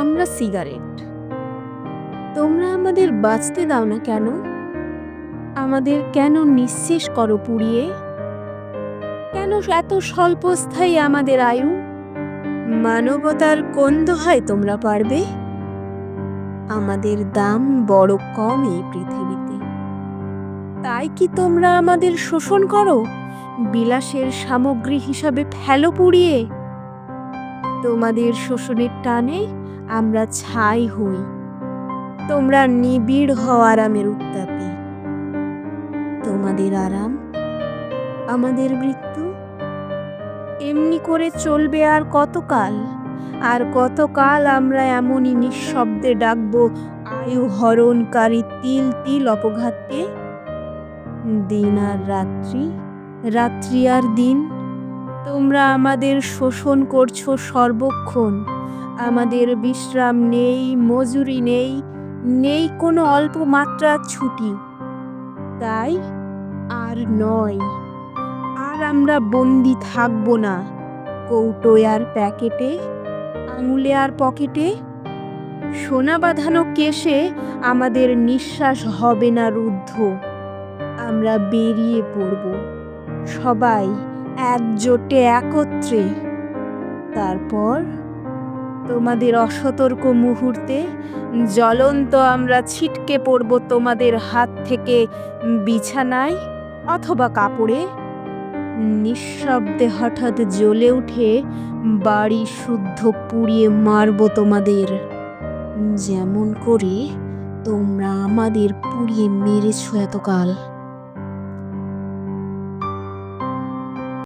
আমরা সিগারেট। তোমরা আমাদের বাঁচতে দাও না কেন? আমাদের কেন নিঃশেষ করো পুড়িয়ে? কেন এত স্বল্পস্থায়ী আমাদের আয়ু? মানবতার কোন দোহায় তোমরা পারবে? আমাদের দাম বড় কম এই পৃথিবীতে। তাই কি তোমরা আমাদের শোষণ করো? বিলাসের সামগ্রী হিসাবে ফেলো পুড়িয়ে? তোমাদের শোষণের টানে আমরা ছাই হই, তোমরা নিবিড় হও আরামের উত্তাপে। তোমাদের আরাম, আমাদের মৃত্যু। এমনি করে চলবে আর কতকাল? আর কতকাল আমরা এমনই নিঃশব্দে ডাকবো আয়ু হরণকারী তিল তিল অপঘাতকে? দিন আর রাত্রি, রাত্রি আর দিন, তোমরা আমাদের শোষণ করছো সর্বক্ষণ। আমাদের বিশ্রাম নেই, মজুরি নেই, নেই কোনো অল্প মাত্রার ছুটি। তাই আর নয়, আর আমরা বন্দি থাকবো না কৌটোয় আর প্যাকেটে, আঙুলে আর পকেটে। সোনা বাঁধানো কেশে আমাদের নিঃশ্বাস হবে না রুদ্ধ। আমরা বেরিয়ে পড়ব সবাই একজোটে একত্রে। তারপর তোমাদের অসতর্ক মুহূর্তে জ্বলন্ত আমরা ছিটকে পড়ব তোমাদের হাত থেকে বিছানায় অথবা কাপড়ে। নিঃশব্দে হঠাৎ জ্বলে উঠে বাড়ি শুদ্ধ পুড়িয়ে মারব তোমাদের, যেমন করে তোমরা আমাদের পুড়িয়ে মেরেছ এতকাল।